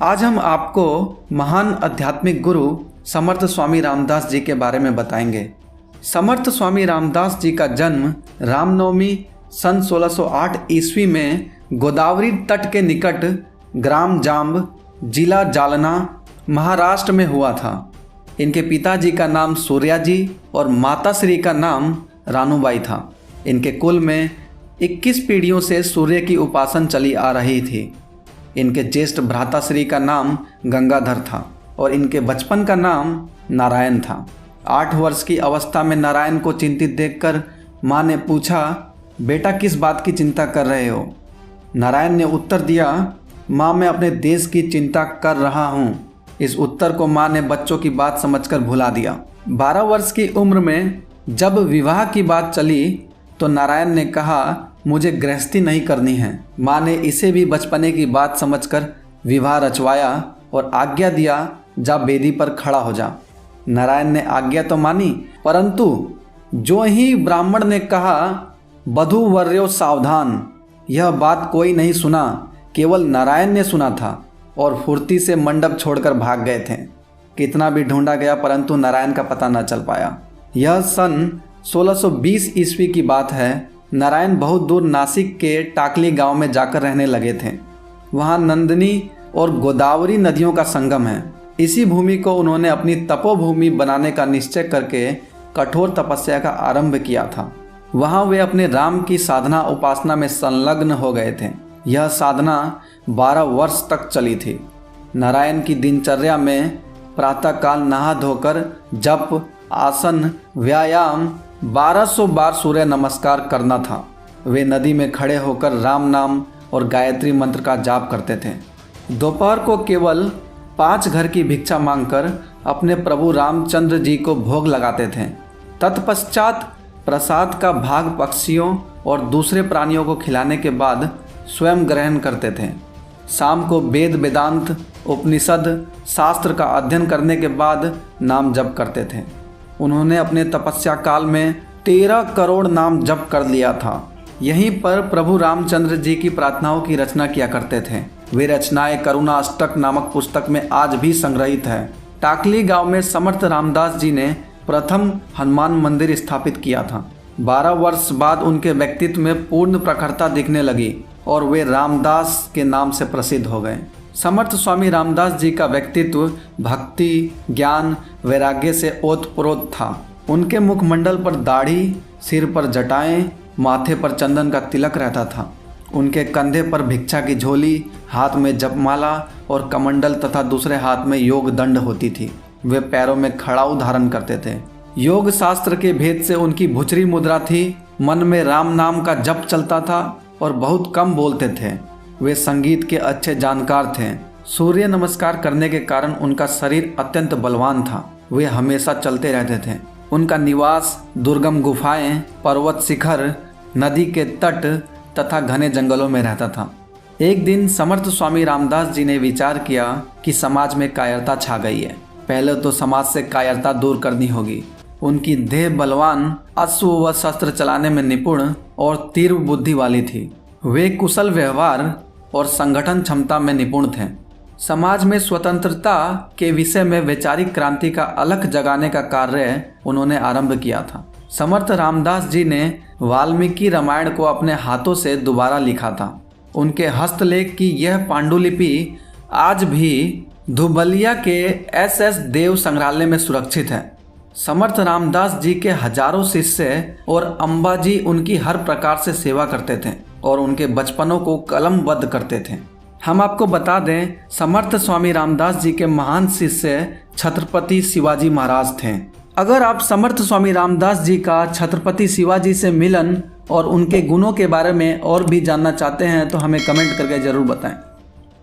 आज हम आपको महान आध्यात्मिक गुरु समर्थ स्वामी रामदास जी के बारे में बताएंगे। समर्थ स्वामी रामदास जी का जन्म रामनवमी सन 1608 ईस्वी में गोदावरी तट के निकट ग्राम जाम्ब, जिला जालना, महाराष्ट्र में हुआ था। इनके पिताजी का नाम सूर्याजी और माताश्री का नाम रानूबाई था। इनके कुल में 21 पीढ़ियों से सूर्य की उपासना चली आ रही थी। इनके ज्येष्ठ भ्राताश्री का नाम गंगाधर था और इनके बचपन का नाम नारायण था। 8 वर्ष की अवस्था में नारायण को चिंतित देखकर माँ ने पूछा, बेटा किस बात की चिंता कर रहे हो? नारायण ने उत्तर दिया, माँ मैं अपने देश की चिंता कर रहा हूँ। इस उत्तर को माँ ने बच्चों की बात समझकर भुला दिया। 12 वर्ष की उम्र में जब विवाह की बात चली तो नारायण ने कहा, मुझे गृहस्थी नहीं करनी है। माँ ने इसे भी बचपने की बात समझकर विवाह रचवाया और आज्ञा दिया, जा बेदी पर खड़ा हो जा। नारायण ने आज्ञा तो मानी, परंतु जो ही ब्राह्मण ने कहा, बधू वर्यो सावधान, यह बात कोई नहीं सुना, केवल नारायण ने सुना था और फुर्ती से मंडप छोड़कर भाग गए थे। कितना भी ढूंढा गया परंतु नारायण का पता न चल पाया। यह सन 1620 ईस्वी की बात है। नारायण बहुत दूर नासिक के टाकली गांव में जाकर रहने लगे थे। वहां नंदिनी और गोदावरी नदियों का संगम है। इसी भूमि को उन्होंने अपनी तपोभूमि बनाने का निश्चय करके कठोर तपस्या का आरंभ किया था। वहां वे अपने राम की साधना उपासना में संलग्न हो गए थे। यह साधना 12 वर्ष तक चली थी। नारायण की दिनचर्या में प्रातःकाल नहा धोकर जप, आसन, व्यायाम, 1200 बार सूर्य नमस्कार करना था। वे नदी में खड़े होकर राम नाम और गायत्री मंत्र का जाप करते थे। दोपहर को केवल 5 घर की भिक्षा मांगकर अपने प्रभु रामचंद्र जी को भोग लगाते थे। तत्पश्चात प्रसाद का भाग पक्षियों और दूसरे प्राणियों को खिलाने के बाद स्वयं ग्रहण करते थे। शाम को वेद, वेदांत, उपनिषद, शास्त्र का अध्ययन करने के बाद नाम जप करते थे। उन्होंने अपने तपस्या काल में 13 करोड़ नाम जप कर लिया था। यहीं पर प्रभु रामचंद्र जी की प्रार्थनाओं की रचना किया करते थे। वे रचनाएं करुणा अष्टक नामक पुस्तक में आज भी संग्रहित है। टाकली गांव में समर्थ रामदास जी ने प्रथम हनुमान मंदिर स्थापित किया था। 12 वर्ष बाद उनके व्यक्तित्व में पूर्ण प्रखरता दिखने लगी और वे रामदास के नाम से प्रसिद्ध हो गए। समर्थ स्वामी रामदास जी का व्यक्तित्व भक्ति, ज्ञान, वैराग्य से ओतप्रोत था। उनके मुखमंडल पर दाढ़ी, सिर पर जटाएं, माथे पर चंदन का तिलक रहता था। उनके कंधे पर भिक्षा की झोली, हाथ में जपमाला और कमंडल तथा दूसरे हाथ में योग दंड होती थी। वे पैरों में खड़ाऊ धारण करते थे। योग शास्त्र के भेद से उनकी भुचरी मुद्रा थी। मन में राम नाम का जप चलता था और बहुत कम बोलते थे। वे संगीत के अच्छे जानकार थे। सूर्य नमस्कार करने के कारण उनका शरीर अत्यंत बलवान था। वे हमेशा चलते रहते थे। उनका निवास दुर्गम गुफाएं, पर्वत शिखर, नदी के तट तथा घने जंगलों में रहता था। एक दिन समर्थ स्वामी रामदास जी ने विचार किया कि समाज में कायरता छा गई है। पहले तो समाज से कायरता दूर करनी होगी। उनकी देह बलवान, अश्व व शस्त्र चलाने में निपुण और तीव्र बुद्धि वाली थी। वे कुशल व्यवहार और संगठन क्षमता में निपुण थे। समाज में स्वतंत्रता के विषय में वैचारिक क्रांति का अलख जगाने का कार्य उन्होंने आरंभ किया था। समर्थ रामदास जी ने वाल्मीकि रामायण को अपने हाथों से दोबारा लिखा था। उनके हस्तलेख की यह पांडुलिपि आज भी धुबलिया के SS देव संग्रहालय में सुरक्षित है। समर्थ रामदास जी के हजारों शिष्य और अंबाजी उनकी हर प्रकार से सेवा करते थे और उनके बचपनों को कलमबद्ध करते थे। हम आपको बता दें, समर्थ स्वामी रामदास जी के महान शिष्य छत्रपति शिवाजी महाराज थे। अगर आप समर्थ स्वामी रामदास जी का छत्रपति शिवाजी से मिलन और उनके गुणों के बारे में और भी जानना चाहते हैं तो हमें कमेंट करके ज़रूर बताएं।